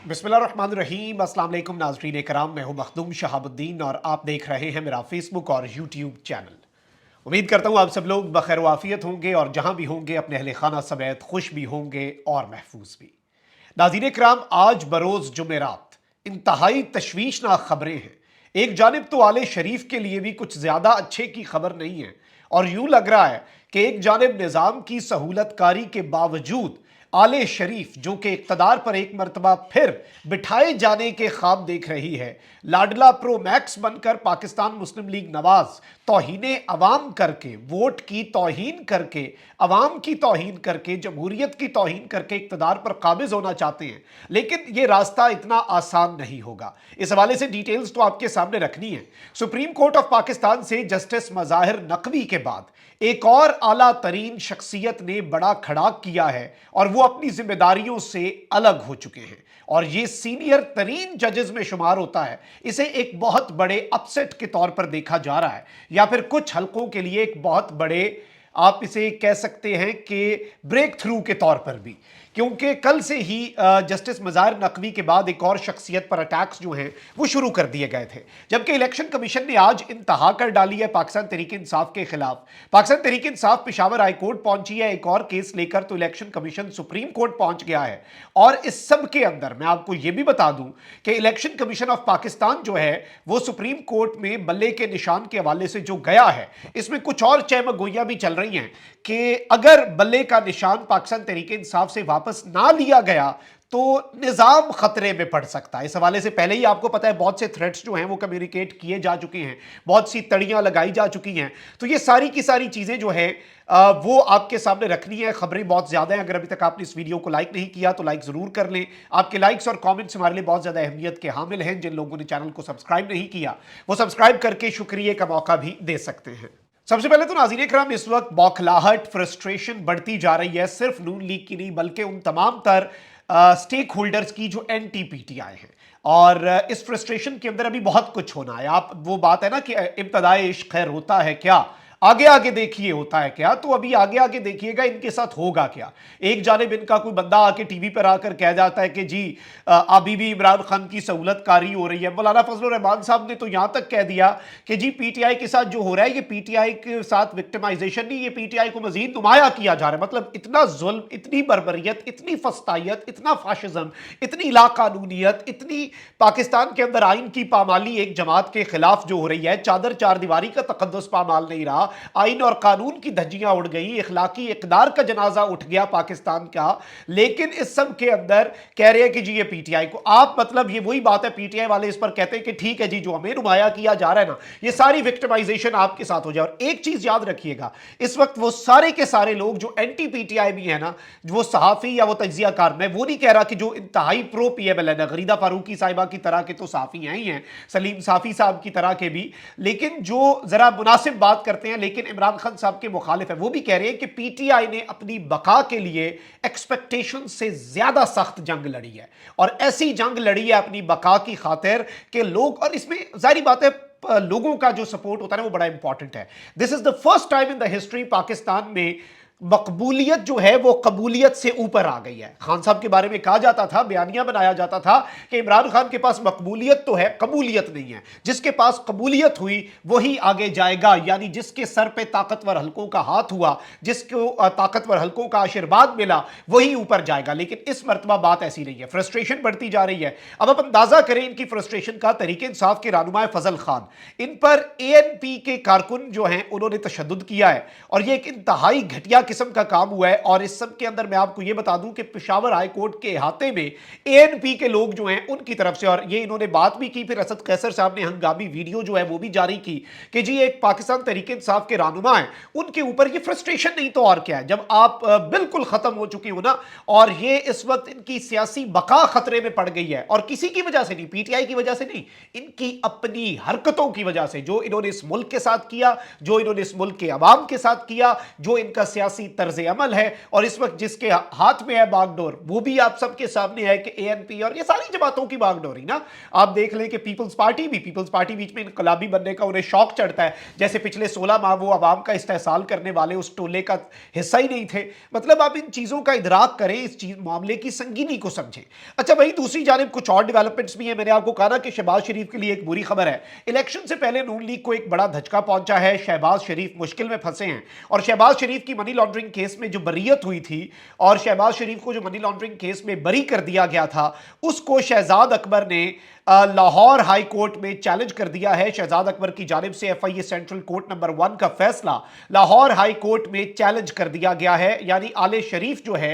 बिस्मिल्लाहिर्रहमानिर्रहीम। अस्सलाम वालेकुम नाज़रीन कराम, मैं हूं मखदूम शहाबुद्दीन और आप देख रहे हैं मेरा फेसबुक और यूट्यूब चैनल। उम्मीद करता हूं आप सब लोग बखैर वाफियत होंगे और जहां भी होंगे अपने अहले खाना समेत खुश भी होंगे और महफूज भी। नाज़रीन कराम, आज बरोज़ जुमेरात इंतहाई तशवीशनाक खबरें हैं। एक जानिब तो आले शरीफ के लिए भी कुछ ज़्यादा अच्छे की खबर नहीं है और यूं लग रहा है कि एक जानिब निज़ाम की सहूलतकारी के बावजूद आले शरीफ जो कि इक़्तिदार पर एक मरतबा फिर बिठाए जाने के ख्वाब देख रही है, लाडला प्रो मैक्स बनकर पाकिस्तान मुस्लिम लीग नवाज तौहीने अवाम करके, वोट की तौहीन करके, अवाम की तौहीन करके, जमहूरियत की तौहीन करके इक़्तिदार पर काबिज होना चाहते हैं। लेकिन यह रास्ता इतना आसान नहीं होगा। इस हवाले से डिटेल्स तो आपके सामने रखनी है। सुप्रीम कोर्ट ऑफ पाकिस्तान से जस्टिस मज़ाहिर नकवी के बाद एक और आला तरीन शख्सियत ने बड़ा खड़ाक किया है और वो अपनी जिम्मेदारियों से अलग हो चुके हैं और ये सीनियर तरीन जजेस में शुमार होता है। इसे एक बहुत बड़े अपसेट के तौर पर देखा जा रहा है या फिर कुछ हलकों के लिए एक बहुत बड़े, आप इसे कह सकते हैं कि ब्रेक थ्रू के तौर पर भी, क्योंकि कल से ही जस्टिस मज़ाहिर नकवी के बाद एक और शख्सियत पर अटैक्स जो हैं वो शुरू कर दिए गए थे। जबकि इलेक्शन कमीशन ने आज इंतहा कर डाली है पाकिस्तान तहरीक इंसाफ के खिलाफ। पाकिस्तान तहरीक इंसाफ पेशावर हाई कोर्ट पहुंची है एक और केस लेकर, तो इलेक्शन कमीशन सुप्रीम कोर्ट पहुंच गया है। और इस सब के अंदर मैं आपको यह भी बता दूं कि इलेक्शन कमीशन ऑफ पाकिस्तान जो है वो सुप्रीम कोर्ट में बल्ले के निशान के हवाले से जो गया है, इसमें कुछ और चहमगोइयां भी चल रही हैं कि अगर बल्ले का निशान पाकिस्तान तहरीक इंसाफ से वापस ना लिया गया तो निज़ाम खतरे में पड़ सकता है। इस हवाले से पहले ही आपको पता है बहुत से थ्रेट्स जो हैं वो कम्युनिकेट किए जा चुके हैं, बहुत सी तड़ियां लगाई जा चुकी हैं। तो ये सारी की सारी चीज़ें जो है वो आपके सामने रखनी है। खबरें बहुत ज़्यादा हैं। अगर अभी तक आपने इस वीडियो को लाइक नहीं किया तो लाइक ज़रूर कर लें। आपके लाइक्स और कमेंट्स हमारे लिए बहुत ज़्यादा अहमियत के हामिल हैं। जिन लोगों ने चैनल को सब्सक्राइब नहीं किया वो सब्सक्राइब करके शुक्रिया का मौका भी दे सकते हैं। सबसे पहले तो नाज़रीन इकराम, इस वक्त बौखलाहट, फ्रस्ट्रेशन बढ़ती जा रही है, सिर्फ नून लीग की नहीं बल्कि उन तमाम तर स्टेक होल्डर्स की जो NTPTI हैं। और इस फ्रस्ट्रेशन के अंदर अभी बहुत कुछ होना है। आप वो बात है ना कि इब्तदाए इश्क खैर होता है क्या, आगे आगे देखिए होता है क्या। तो अभी आगे आगे देखिएगा इनके साथ होगा क्या। एक जानिब इनका कोई बंदा आके टीवी पर आकर कह जाता है कि जी अभी भी इमरान खान की सहूलतकारी हो रही है। मौलाना फजलुर रहमान साहब ने तो यहां तक कह दिया कि जी PTI के साथ जो हो रहा है ये PTI के साथ विक्टिमाइजेशन नहीं, ये PTI को मजीद नुमाया किया जा रहा है। मतलब इतना जुल्म, इतनी बर्बरियत, इतनी फस्तायत, इतना फाशिज्म, इतनी लाकानूनियत, इतनी पाकिस्तान के अंदर आइन की पामाली एक जमात के खिलाफ जो हो रही है। चादर चार दीवारी का तकद्दुस पामाल नहीं रहा, आइन और कानून की धज्जियां उड़ गई, इखलाकी इक़दार का जनाजा उठ गया पाकिस्तान का। लेकिन इस सब के अंदर कह रहे हैं कि जी ये PTI को, आप मतलब ये वही बात है, PTI वाले इस पर कहते हैं कि ठीक है जी जो हमें नुमाया किया जा रहा है ना, ये सारी विक्टिमाइजेशन आपके साथ हो जाए। और एक चीज याद रखिएगा, इस वक्त वो सारे के सारे लोग जो NTPTI भी है ना, वो सहाफी या वो तज्जियाकार, मैं वो नहीं कह रहा कि जो इंतहाई प्रो PML है ना, गरीदा फारूकी साहिबा की तरह के तो साफी हैं ही हैं, सलीम साफी साहब की तरह के भी, लेकिन जो जरा मुनासिब बात करते हैं लेकिन इमरान खान साहब के मुखालिफ है, वो भी कह रहे हैं कि PTI ने अपनी बका के लिए एक्सपेक्टेशन से ज्यादा सख्त जंग लड़ी है और ऐसी जंग लड़ी है अपनी बका की खातिर कि लोग, और इसमें जाहिर बात है लोगों का जो सपोर्ट होता है वो बड़ा इंपॉर्टेंट है। This is the first time in the history Pakistan में मकबूलियत जो है वो कबूलियत से ऊपर आ गई है। खान साहब के बारे में कहा जाता था, बयानिया बनाया जाता था कि इमरान खान के पास मकबूलियत तो है, कबूलियत नहीं है। जिसके पास कबूलियत हुई वही आगे जाएगा, यानी जिसके सर पे ताकतवर हलकों का हाथ हुआ, जिसको ताकतवर हलकों का आशीर्वाद मिला, वही ऊपर जाएगा। लेकिन इस मरतबा बात ऐसी नहीं है, फ्रस्ट्रेशन बढ़ती जा रही है। अब आप अंदाजा करें इनकी फ्रस्ट्रेशन का। तहरीक इंसाफ के रहनुमा फजल खान, इन पर ANP के कारकुन जो हैं उन्होंने तशद्दुद किया है और यह एक इंतहाई घटिया किस्म का काम हुआ है। और इस सब के अंदर मैं आपको यह बता दूं कि पेशावर हाई कोर्ट के अहाते में ANP के लोग जो हैं उनकी तरफ से, और ये इन्होंने बात भी की, फिर असद कैसर साहब ने हंगामी वीडियो जो है वो भी जारी की कि जी एक पाकिस्तान तहरीक इंसाफ के रहनुमा है, उनके ऊपर ये फ्रस्ट्रेशन नहीं तो और क्या है। जब आप बिल्कुल खत्म हो चुकी हो ना, और ये इस वक्त इनकी सियासी बका खतरे में पड़ गई है, और किसी की वजह से नहीं, PTI की वजह से नहीं, इनकी अपनी हरकतों की वजह से, जो इन्होंने इस मुल्क के साथ किया, जो इन्होंने इस मुल्क के अवाम के साथ किया, जो इनका सियासी सियासी तर्ज अमल है और इस वक्त जिसके हाथ में है बागडोर वो भी आप सबके सामने है कि ANP और ये सारी जमातों की बागडोरी ना। आप देख लें कि पीपल्स पार्टी बीच में इनकलाबी बनने का उन्हें शौक चढ़ता है, जैसे पिछले 16 माह वो अवाम का इस्तेहसाल करने वाले उस टोले का हिस्सा ही नहीं थे। मतलब आप इन चीज़ों का इदराक करें, इस चीज मामले की संगीनी को समझें। अच्छा भाई, दूसरी जानिब कुछ और डेवलपमेंट्स भी हैं। मैंने आपको कहा ना कि शहबाज शरीफ के लिए एक बुरी खबर है। इलेक्शन से पहले नून लीग को एक बड़ा धचका पहुंचा है। शहबाज शरीफ मुश्किल में फंसे हैं और शहबाज शरीफ की मनी लॉन्ड्रिंग केस में जो बरीयत हुई थी और शहबाज शरीफ को जो मनी लॉन्ड्रिंग केस में बरी कर दिया गया था, उसको शहजाद अकबर ने लाहौर हाई कोर्ट में चैलेंज कर दिया है। शहजाद अकबर की जानिब से FIA सेंट्रल कोर्ट नंबर 1 का फैसला लाहौर हाई कोर्ट में चैलेंज कर दिया गया है। यानी आले शरीफ जो है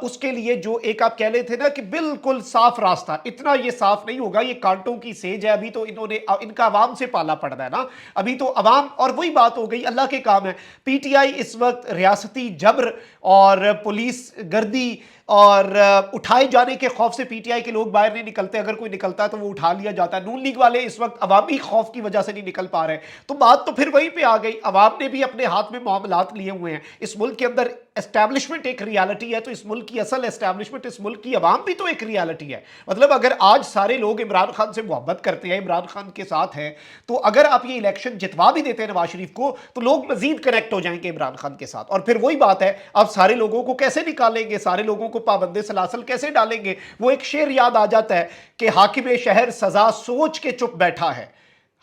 उसके लिए जो एक आप कह लेते ना कि बिल्कुल साफ रास्ता, इतना ये साफ नहीं होगा, ये कांटों की सेज है। अभी तो इनका अवाम से पाला पड़ रहा है ना, अभी तो अवाम, और वही बात हो गई, अल्लाह के काम है। PTI इस वक्त रियासती जबर और पुलिस गर्दी और उठाए जाने के खौफ से PTI के लोग बाहर नहीं निकलते। अगर कोई निकलता है तो वो उठा लिया जाता है। नून लीग वाले इस वक्त अवामी खौफ की वजह से नहीं निकल पा रहे। तो बात तो फिर वहीं पे आ गई, अवाम ने भी अपने हाथ में मामलात लिए हुए हैं। इस मुल्क के अंदर एस्टैब्लिशमेंट एक रियलिटी है, तो इस मुल्क की असल एस्टैब्लिशमेंट, इस मुल्क की अवाम भी तो एक रियलिटी है। मतलब अगर आज सारे लोग इमरान खान से मोहब्बत करते हैं, इमरान खान के साथ हैं, तो अगर आप ये इलेक्शन जितवा भी देते हैं नवाज शरीफ को, तो लोग मजीद कनेक्ट हो जाएंगे इमरान खान के साथ। और फिर वही बात है, आप सारे लोगों को कैसे निकालेंगे, सारे लोगों को पाबंदे सलासल कैसे डालेंगे। वो एक शेर याद आ जाता है कि हाकिम शहर सजा सोच के चुप बैठा है,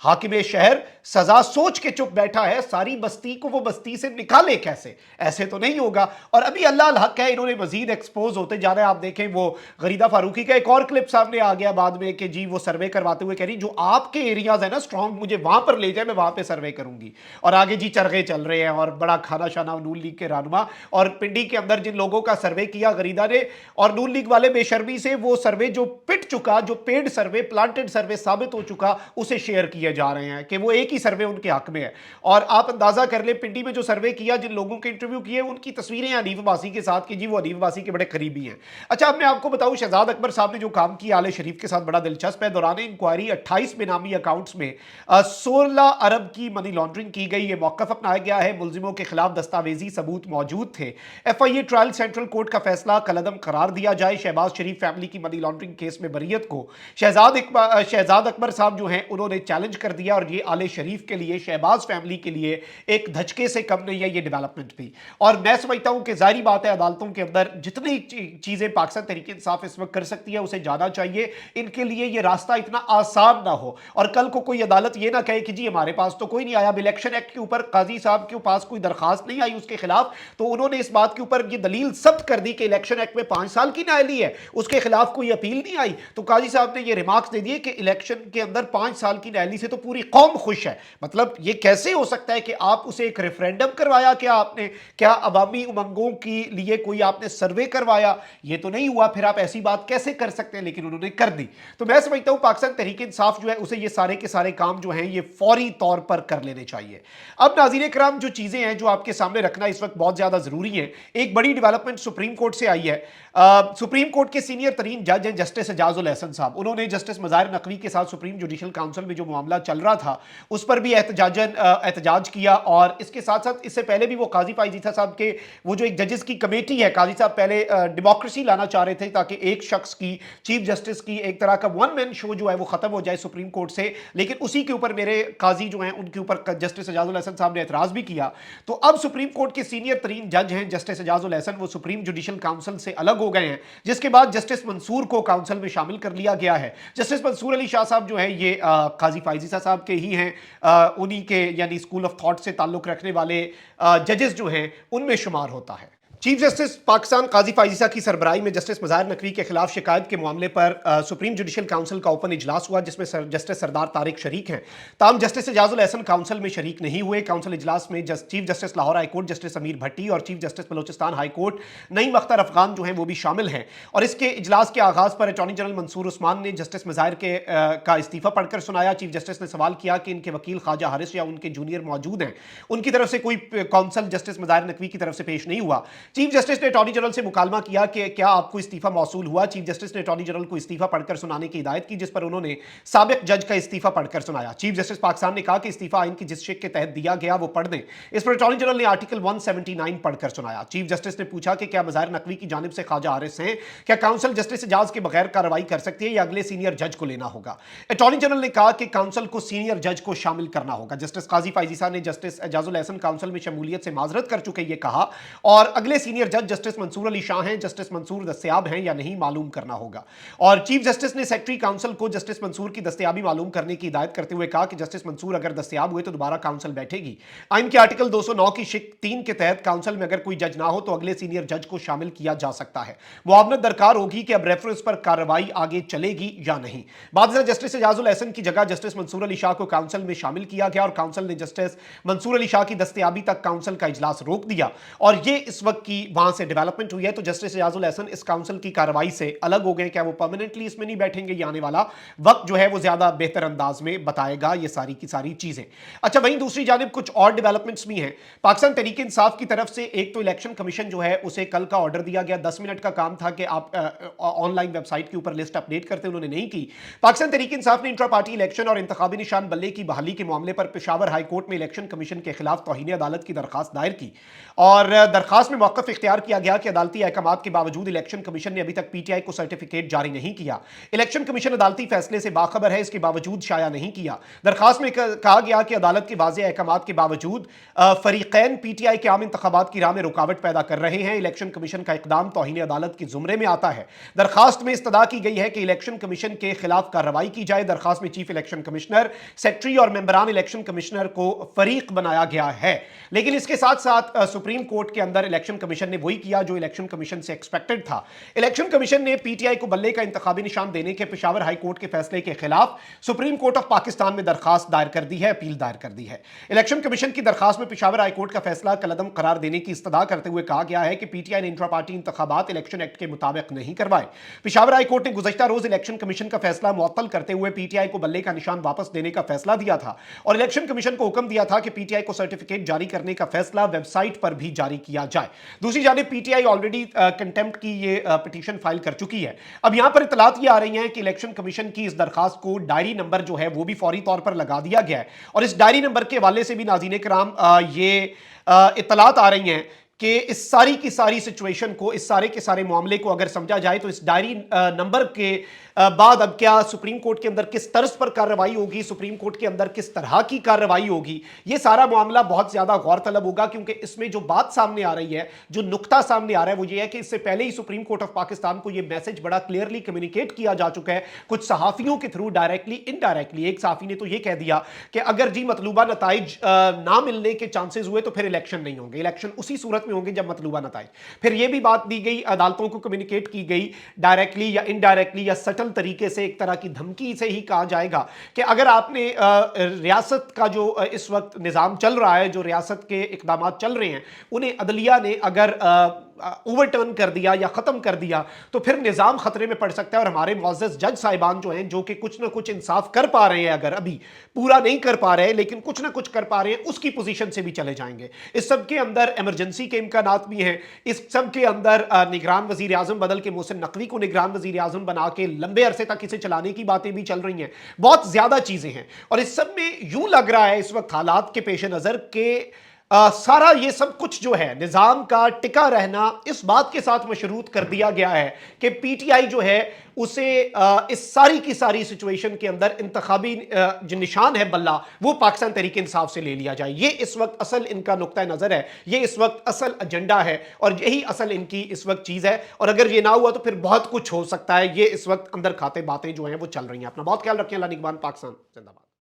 हाकिम शहर सजा सोच के चुप बैठा है, सारी बस्ती को वो बस्ती से निकाले कैसे। ऐसे तो नहीं होगा। और अभी अल्लाह हक है, इन्होंने मजीद एक्सपोज होते जा रहे हैं। आप देखें वो गरीदा फारूकी का एक और क्लिप सामने आ गया बाद में कि जी वो सर्वे करवाते हुए कह रही जो आपके एरियाज है ना स्ट्रॉन्ग, मुझे वहां पर ले जाए, मैं वहां पर सर्वे करूंगी। और आगे जी चरखे चल रहे हैं और बड़ा खाना शाना नून लीग के रहनुमा और पिंडी के अंदर जिन लोगों का सर्वे किया गरीदा ने और नून लीग वाले बेशर्मी से वो सर्वे जो पिट चुका, जो पेड सर्वे, प्लांटेड सर्वे साबित हो चुका, उसे शेयर किए जा रहे हैं कि वो एक ही सर्वे उनके हक में है। और आप अंदाजा कर ले, पिंडी में जो सर्वे किया, जिन लोगों के इंटरव्यू किए, उनकी तस्वीरें हनीफ अब्बासी के साथ कि जी वो हनीफ अब्बासी के बड़े करीबी हैं। अच्छा, अब मैं आपको बताऊं शहजाद अकबर साहब ने जो काम किया आले शरीफ के साथ बड़ा दिलचस्प है। दौरान इंक्वायरी 28 बेनामी अकाउंट्स में 16 अरब की मनी लॉन्ड्रिंग की गई। ये मौकफ अपनाया गया है। मुलजिमों के खिलाफ दस्तावेजी सबूत मौजूद थे। FIA ट्रायल सेंट्रल कोर्ट का फैसला कलअदम करार दिया जाए। शहबाज शरीफ फैमिली की मनी लॉन्ड्रिंग केस में बरीयत को शहजाद अकबर साहब जो हैं उन्होंने चैलेंज कर दिया। और ये आले शरीफ के लिए, शहबाज फैमिली के लिए एक धचके से कम नहीं है ये डेवलपमेंट भी। और मैं समझता हूं कि जाहिर बात है अदालतों के अंदर जितनी चीजें पाकिस्तान तहरीक इंसाफ इस वक्त कर सकती है उसे जाना चाहिए। इनके लिए ये रास्ता इतना आसान ना हो और कल को कोई अदालत ये ना कहे कि जी हमारे पास तो कोई नहीं आया। इलेक्शन एक्ट के ऊपर काजी साहब के पास कोई दरखास्त नहीं आई उसके खिलाफ, तो उन्होंने इस बात के ऊपर ये दलील सब्त कर दी कि इलेक्शन एक्ट में 5 साल की नाअहली है, उसके खिलाफ कोई अपील नहीं आई। तो काजी साहब ने ये रिमार्क्स दे दिए कि इलेक्शन के अंदर 5 साल की नाअहली से तो पूरी कौम खुश है। मतलब ये कैसे हो सकता है कि आप उसे एक रेफरेंडम करवाया, क्या आपने, क्या अवामी उमंगों के लिए कोई आपने सर्वे करवाया? ये तो नहीं हुआ। फिर आप ऐसी बात कैसे कर सकते हैं? लेकिन उन्होंने कर दी। तो मैं समझता हूं पाकिस्तान तहरीक इंसाफ जो है उसे ये सारे के सारे काम जो हैं ये फौरी तौर पर कर लेने चाहिए। अब नाज़रीन कराम, जो चीजें हैं जो आपके सामने रखना इस वक्त बहुत ज्यादा जरूरी है, एक बड़ी डेवलपमेंट सुप्रीम कोर्ट से आई है। सुप्रीम कोर्ट के सीनियर तरीन जज हैं जस्टिस एजाजुल एहसन साहब। उन्होंने जस्टिस मज़ाहिर नकवी के साथ सुप्रीम जुडिशल काउंसिल में जो मामला चल रहा था उस पर भी एहतजाज किया। और इसके साथ साथ इससे पहले भी वो काजी फायजीसा साहब के वो जो एक जजेस की कमेटी है, काजी साहब पहले डेमोक्रेसी लाना चाह रहे थे ताकि एक शख्स की, चीफ जस्टिस की एक तरह का वन मैन शो जो है वो खत्म हो जाए सुप्रीम कोर्ट से। लेकिन उसी के ऊपर मेरे काजी जो हैं उनके ऊपर जस्टिस एजाजुल एहसन साहब ने एतराज भी किया। तो अब सुप्रीम कोर्ट के सीनियर तरीन जज हैं जस्टिस एजाजुल एहसन, वो सुप्रीम जुडिशल काउंसिल से अलग हो गए हैं, जिसके बाद जस्टिस मंसूर को काउंसिल में शामिल कर लिया गया है। जस्टिस मंसूर अली शाह साहब जो है ये काजी फायजीसा साहब के ही हैं, उन्हीं के यानी स्कूल ऑफ थॉट से ताल्लुक रखने वाले जजेस जो हैं उनमें शुमार होता है। चीफ जस्टिस पाकिस्तान काजी फायजीसा की सरबराही में जस्टिस मज़ाहिर नकवी के खिलाफ शिकायत के मामले पर सुप्रीम जुडिशल काउंसिल का ओपन इजलास हुआ, जिसमें जस्टिस सरदार तारिक शरीक हैं। ताहम जस्टिस एजाजुल एहसन काउंसिल में शरीक नहीं हुए। काउंसिल इजलास में chief justice Lahore high court justice अमीर भट्टी और chief justice Balochistan high court Naeem Akhtar Afghan जो हैं वो भी शामिल हैं। और इसके इजलास के आगाज़ पर अटॉर्नी जनरल मंसूर उस्मान ने जस्टिस मज़ाहिर का इस्तीफ़ा पढ़कर सुनाया। चीफ जस्टिस ने सवाल किया कि इनके वकील ख्वाजा हारिस या उनके जूनियर मौजूद हैं, उनकी तरफ से कोई काउंसिल जस्टिस मज़ाहिर नकवी की तरफ से पेश नहीं हुआ। चीफ जस्टिस ने अटॉर्नी जनरल से मुकालमा किया कि क्या आपको इस्तीफा मौसूल हुआ। चीफ जस्टिस ने अटॉर्नी जनरल को इस्तीफा पढ़कर सुनाने की हिदायत की, जिस पर उन्होंने साबिक जज का इस्तीफा पढ़कर सुनाया। चीफ जस्टिस पाकिस्तान ने कहा कि इस्तीफा आइन की जिस शेख के तहत दिया गया वो पढ़ दें। इस पर अटॉर्नी जनरल ने आर्टिकल 179 पढ़कर सुनाया। चीफ जस्टिस ने पूछा कि क्या मज़ाहिर नकवी की जानिब से ख्वाजा आरिस हैं, क्या काउंसिल जस्टिस एजाज के बगैर कार्रवाई कर सकती है या अगले सीनियर जज को लेना होगा। अटॉर्नी जनरल ने कहा कि काउंसिल को सीनियर जज को शामिल करना होगा। जस्टिस काजी फाइजीसा ने जस्टिस एजाजुल एहसन काउंसिल में शमूलियत से माजरत कर चुके ये कहा, और अगले सीनियर जज जस्टिस मंसूर अली शाह हैं, जस्टिस मंसूर दस्तयाब हैं या नहीं मालूम करना होगा। और चीफ जस्टिस ने सेक्रेटरी काउंसिल को जस्टिस मंसूर की दस्तयाबी मालूम करने की हिदायत करते हुए कहा कि जस्टिस मंसूर अगर दस्तयाब हुए तो दोबारा काउंसिल बैठेगी। आइन के आर्टिकल 209 की शिक 3 के तहत काउंसिल में अगर कोई जज ना हो तो अगले सीनियर जज को शामिल किया जा सकता है। मुआवनत दरकार होगी कि अब रेफरेंस पर कार्रवाई आगे चलेगी या नहीं। बाद में जस्टिस एजाजुल एहसन की जगह जस्टिस मंसूर अली शाह को काउंसिल में शामिल किया गया और काउंसिल ने जस्टिस मंसूर अली शाह की दस्तयाबी तक काउंसिल का इजलास रोक दिया, और ये इस वक्त की वहां से डेवलपमेंट हुई है। तो जस्टिस एजाजुल एहसन इस काउंसिल की कार्रवाई से अलग हो गए। क्या वो परमानेंटली इसमें नहीं बैठेंगे, ये आने वाला वक्त जो है वो ज्यादा बेहतर अंदाज में बताएगा ये सारी की सारी चीजें। अच्छा, वहीं दूसरी जानिब कुछ और डेवलपमेंट्स भी हैं। पाकिस्तान तहरीक इंसाफ की तरफ से एक तो इलेक्शन कमीशन जो है उसे कल का ऑर्डर दिया गया। 10 मिनट का काम था कि आप ऑनलाइन वेबसाइट के ऊपर लिस्ट अपडेट करते, उन्होंने नहीं की। पाकिस्तान तहरीक इंसाफ ने इंट्रा पार्टी इलेक्शन और इंतखाबी निशान बल्ले की बहाली के मामले पर पेशावर हाई कोर्ट में इलेक्शन कमीशन के खिलाफ तौहीन अदालत की दरखास्त दायर की, और दरखास्त में मौक़िफ़ इख्तियार किया गया कि अदालती अहकामात के बावजूद इलेक्शन कमीशन ने अभी तक पीटीआई को सर्टिफिकेट जारी नहीं किया। इलेक्शन कमीशन अदालती फैसले से बाखबर है, इसके बावजूद शाया नहीं किया। दरखास्त में कहा गया कि अदालत के वाज़ेह अहकामात के बावजूद फरीकैन पीटीआई के आम इंतखाबात की राह में रुकावट पैदा कर रहे हैं। इलेक्शन कमीशन का इकदाम तौहीन अदालत के जुमरे में आता है। दरखास्त में इस्तदा की गई है कि इलेक्शन कमीशन के खिलाफ कार्रवाई की जाए। दरखास्त में चीफ इलेक्शन कमिश्नर, सेक्रेटरी और मेंबरान इलेक्शन कमिश्नर को फरीक बनाया गया है। लेकिन इसके साथ साथ सुप्रीम कोर्ट के अंदर इलेक्शन कमीशन ने वही किया जो इलेक्शन कमीशन से एक्सपेक्टेड था। इलेक्शन कमीशन ने पीटीआई को बल्ले का इंतखाबी निशान देने के पेशावर हाई कोर्ट के फैसले के खिलाफ सुप्रीम कोर्ट ऑफ पाकिस्तान में दरखास्त दायर कर दी है, अपील दायर कर दी है। इलेक्शन कमीशन की दरखास्त में पेशावर हाई कोर्ट का फैसला कलअदम करार देने की इस्तदा करते हुए कहा गया है कि पीटीआई ने इंट्रा पार्टी इंतखाबात इलेक्शन एक्ट के मुताबिक नहीं करवाए। पेशावर हाई कोर्ट ने गुज़श्ता रोज इलेक्शन कमीशन का फैसला मुअत्तल करते हुए पीटीआई को बल्ले का निशान वापस देने का फैसला दिया था, और इलेक्शन कमीशन को हुक्म दिया था कि पीटीआई को सर्टिफिकेट जारी करने का फैसला वेबसाइट पर भी जारी किया जाए। दूसरी जानिब पीटीआई ऑलरेडी कंटेम्प्ट की ये पिटीशन फाइल कर चुकी है। अब यहां पर इतलात ये आ रही हैं कि इलेक्शन कमीशन की इस दरखास्त को डायरी नंबर जो है वो भी फौरी तौर पर लगा दिया गया है, और इस डायरी नंबर के हवाले से भी नाज़रीन किराम ये इतलात आ रही हैं कि इस सारी की सारी सिचुएशन को, इस सारे के सारे मामले को अगर समझा जाए तो इस डायरी नंबर के बाद अब क्या सुप्रीम कोर्ट के अंदर किस तर्ज पर कार्रवाई होगी, सुप्रीम कोर्ट के अंदर किस तरह की कार्रवाई होगी, ये सारा मामला बहुत ज्यादा गौर तलब होगा। क्योंकि इसमें जो बात सामने आ रही है, जो नुक्ता सामने आ रहा है वो ये है कि इससे पहले ही सुप्रीम कोर्ट ऑफ पाकिस्तान को ये मैसेज बड़ा क्लियरली कम्युनिकेट किया जा चुका है कुछ सहाफियों के थ्रू, डायरेक्टली इनडायरेक्टली। एक सहाफी ने तो ये कह दिया कि अगर जी मतलूबा नताइज ना मिलने के चांसेस हुए तो फिर इलेक्शन नहीं होंगे, इलेक्शन उसी सूरत में होंगे जब मतलूबा नताइज। फिर यह भी बात दी गई, अदालतों को कम्युनिकेट की गई डायरेक्टली या इनडायरेक्टली या सटल तरीके से, एक तरह की धमकी से ही कहा जाएगा कि अगर आपने रियासत का जो इस वक्त निज़ाम चल रहा है, जो रियासत के इकदाम चल रहे हैं, उन्हें अदलिया ने अगर ओवरटर्न कर दिया या ख़त्म कर दिया तो फिर निज़ाम ख़तरे में पड़ सकता है। और हमारे मुअज़्ज़ज़ जज साहिबान जो हैं, जो कि कुछ ना कुछ इंसाफ कर पा रहे हैं, अगर अभी पूरा नहीं कर पा रहे लेकिन कुछ ना कुछ कर पा रहे हैं, उसकी पोजीशन से भी चले जाएंगे। इस सब के अंदर एमरजेंसी के इम्कानात भी हैं। इस सब के अंदर निगरान वज़ीर आज़म बदल के मोहसिन नकवी को निगरान वज़ीर आज़म बना के लंबे अरसे तक इसे चलाने की बातें भी चल रही हैं। बहुत ज़्यादा चीज़ें हैं, और इस सब में यूं लग रहा है इस वक्त हालात के पेश नज़र के सारा ये सब कुछ जो है निज़ाम का टिका रहना इस बात के साथ मशरूत कर दिया गया है कि पीटीआई जो है उसे इस सारी की सारी सिचुएशन के अंदर इंतखाबी जो निशान है बल्ला, वो पाकिस्तान तहरीक इंसाफ से ले लिया जाए। ये इस वक्त असल इनका नुक्ता नज़र है, ये इस वक्त असल एजेंडा है, और यही असल इनकी इस वक्त चीज़ है। और अगर ये ना हुआ तो फिर बहुत कुछ हो सकता है। ये इस वक्त अंदर खाते बातें जो हैं वो चल रही हैं। अपना बहुत ख्याल रखें। अल्लाह निगहबान। पाकिस्तान जिंदाबाद।